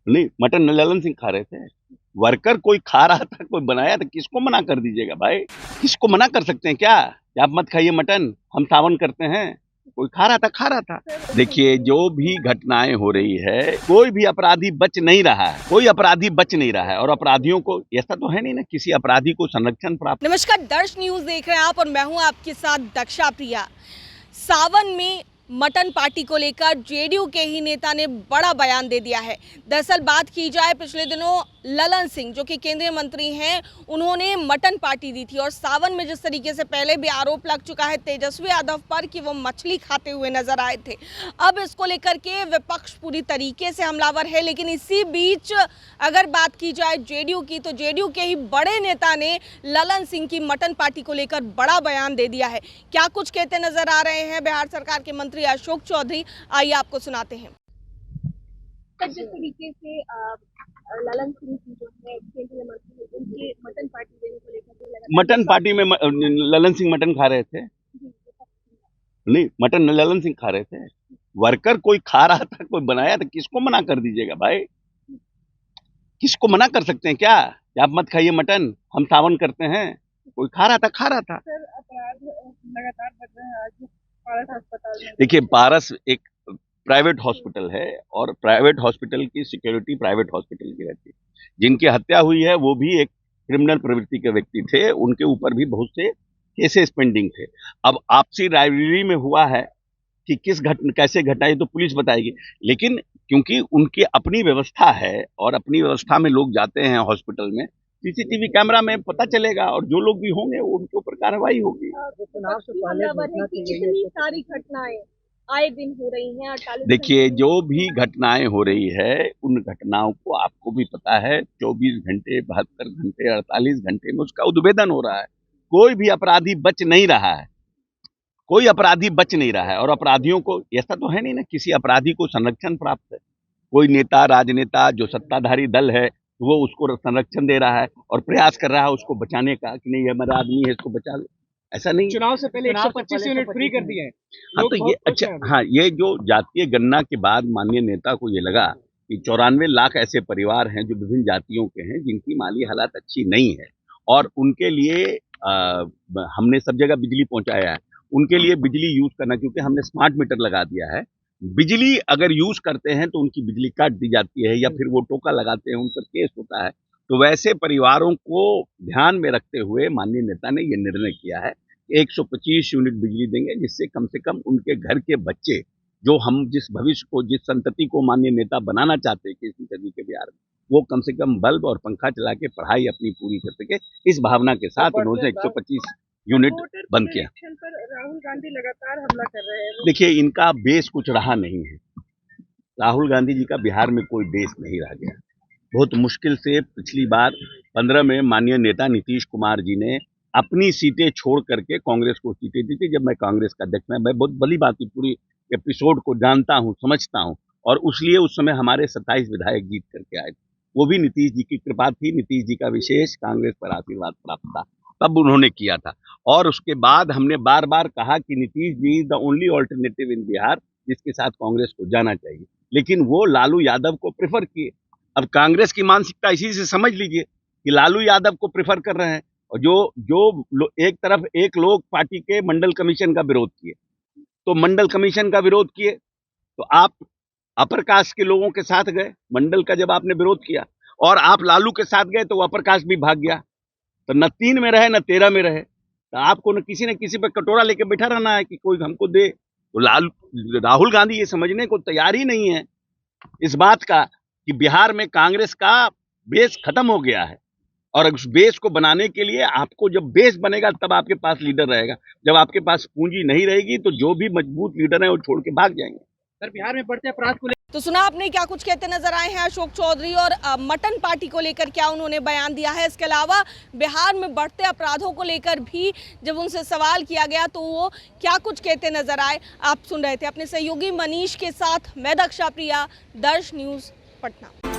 नहीं, मटन ललन सिंह खा रहे थे। वर्कर कोई खा रहा था, कोई बनाया था, किसको मना कर दीजिएगा भाई? किसको मना कर सकते हैं क्या कि आप मत खाइए मटन, हम सावन करते हैं? कोई खा रहा था, खा रहा था। देखिए, जो भी घटनाएं हो रही है, कोई भी अपराधी बच नहीं रहा है, कोई अपराधी बच नहीं रहा है, और अपराधियों को ऐसा तो है नहीं ना, किसी अपराधी को संरक्षण प्राप्त। नमस्कार, दर्श न्यूज देख रहे हैं आप और मैं हूं आपके साथ दक्षा प्रिया। सावन में मटन पार्टी को लेकर जेडीयू के ही नेता ने बड़ा बयान दे दिया है। दरअसल बात की जाए, पिछले दिनों ललन सिंह जो कि केंद्रीय मंत्री हैं, उन्होंने मटन पार्टी दी थी और सावन में जिस तरीके से पहले भी आरोप लग चुका है तेजस्वी यादव पर कि वो मछली खाते हुए नजर आए थे, अब इसको लेकर के विपक्ष पूरी तरीके से हमलावर है। लेकिन इसी बीच अगर बात की जाए जेडीयू की, तो जेडीयू के ही बड़े नेता ने ललन सिंह की मटन पार्टी को लेकर बड़ा बयान दे दिया है। क्या कुछ कहते नजर आ रहे हैं बिहार सरकार के मंत्री अशोक चौधरी, आइए आपको सुनाते हैं। जिस तरीके से ललन सिंह की जो है केंद्रीय मंत्री, उनके मटन पार्टी देने को लेकर मटन पार्टी में ललन सिंह मटन खा रहे थे। नहीं, मटन ललन सिंह खा रहे थे। वर्कर कोई खा रहा था, कोई बनाया था, किसको मना कर दीजिएगा भाई? किसको मना कर सकते हैं क्या कि आप मत खाइए मटन, हम सावन करते हैं? कोई खा रहा था, खा रहा था। सर, अपराध लगातार बढ़ रहे हैं। आज पारस अस्पताल में देखिए, पारस एक प्राइवेट हॉस्पिटल है और प्राइवेट हॉस्पिटल की सिक्योरिटी प्राइवेट हॉस्पिटल की रहती है। जिनकी हत्या हुई है वो भी एक क्रिमिनल प्रवृत्ति के व्यक्ति थे, उनके ऊपर भी बहुत से केसेस पेंडिंग थे। अब आपसी राइवलरी में हुआ है कि कैसे घटना, ये तो पुलिस बताएगी। लेकिन क्योंकि उनकी अपनी व्यवस्था है और अपनी व्यवस्था में लोग जाते हैं हॉस्पिटल में, सीसीटीवी कैमरा में पता चलेगा और जो लोग भी होंगे वो उनके ऊपर कार्रवाई होगी। चुनाव से पहले इतनी सारी घटनाएं आए दिन हो रही हैं। 48 देखिए, जो भी घटनाएं हो रही है, उन घटनाओं को आपको भी पता है, 24 घंटे, 72 घंटे, 48 घंटे में उसका उद्भेदन हो रहा है। कोई भी अपराधी बच नहीं रहा है, कोई अपराधी बच नहीं रहा है, और अपराधियों को ऐसा तो है नहीं ना, किसी अपराधी को संरक्षण प्राप्त है। कोई नेता, राजनेता, जो सत्ताधारी दल है, वो उसको संरक्षण दे रहा है और प्रयास कर रहा है उसको बचाने का कि नहीं, ये हमारा आदमी है, इसको बचा लो। ऐसा नहीं। चुनाव से पहले 125 यूनिट फ्री कर दिए हैं। हाँ, तो ये अच्छा, हाँ, ये जो जातीय गणना के बाद माननीय नेता को ये लगा कि 94 लाख ऐसे परिवार हैं जो विभिन्न जातियों के हैं, जिनकी माली हालात अच्छी नहीं है, और उनके लिए हमने सब जगह बिजली पहुंचाया है। उनके लिए बिजली यूज करना, क्योंकि हमने स्मार्ट मीटर लगा दिया है। बिजली अगर यूज करते हैं तो उनकी बिजली काट दी जाती है, या फिर वो टोका लगाते हैं, उन पर केस होता है। तो वैसे परिवारों को ध्यान में रखते हुए माननीय नेता ने ये निर्णय किया है, 125 यूनिट बिजली देंगे, जिससे कम से कम उनके घर के बच्चे, जो हम जिस भविष्य को, जिस संतति को माननीय नेता बनाना चाहते हैं इसी सदी के बिहार में, वो कम से कम बल्ब और पंखा चला के पढ़ाई अपनी पूरी कर सके। इस भावना के साथ उन्होंने 125 यूनिट बंद किया। पर राहुल गांधी लगातार हमला कर रहे हैं। देखिए, इनका बेस कुछ रहा नहीं है। राहुल गांधी जी का बिहार में कोई बेस नहीं रह गया। बहुत मुश्किल से पिछली बार 15 में माननीय नेता नीतीश कुमार जी ने अपनी सीटें छोड़ करके कांग्रेस को सीटें दी थी। जब मैं कांग्रेस का अध्यक्ष, मैं बहुत भली बात की पूरी एपिसोड को जानता हूं, समझता हूं, और उसलिए उस समय हमारे 27 विधायक जीत करके आए थे। वो भी नीतीश जी की कृपा थी, नीतीश जी का विशेष कांग्रेस पर आशीर्वाद प्राप्त था, तब उन्होंने किया था। और उसके बाद हमने बार बार कहा कि Nitish ji is the only alternative इन बिहार, जिसके साथ कांग्रेस को जाना चाहिए, लेकिन वो लालू यादव को प्रेफर किए। अब कांग्रेस की मानसिकता इसी से समझ लीजिए कि लालू यादव को प्रेफर कर रहे हैं, और जो एक तरफ एक लोग पार्टी के मंडल कमीशन का विरोध किए, तो मंडल कमीशन का विरोध किए तो आप अपर कास्ट के लोगों के साथ गए। मंडल का जब आपने विरोध किया और आप लालू के साथ गए, तो अपर कास्ट भी भाग गया। तो न 3 में रहे न 13 में रहे, तो आपको न किसी पर कटोरा लेके बैठा रहना है कि कोई हमको दे। तो राहुल गांधी ये समझने को तैयार ही नहीं है इस बात का कि बिहार में कांग्रेस का बेस खत्म हो गया है, और उस बेस को बनाने के लिए आपको, जब बेस बनेगा तब आपके पास लीडर रहेगा। जब आपके पास पूंजी नहीं रहेगी तो जो भी मजबूत लीडर है वो छोड़ के भाग जाएंगे। सर, बिहार में बढ़ते अपराध को तो सुना आपने क्या कुछ कहते नजर आए हैं अशोक चौधरी, और मटन पार्टी को लेकर क्या उन्होंने बयान दिया है। इसके अलावा बिहार में बढ़ते अपराधों को लेकर भी जब उनसे सवाल किया गया तो वो क्या कुछ कहते नजर आए, आप सुन रहे थे। अपने सहयोगी मनीष के साथ मैं दक्षा प्रिया, दर्श न्यूज, पटना।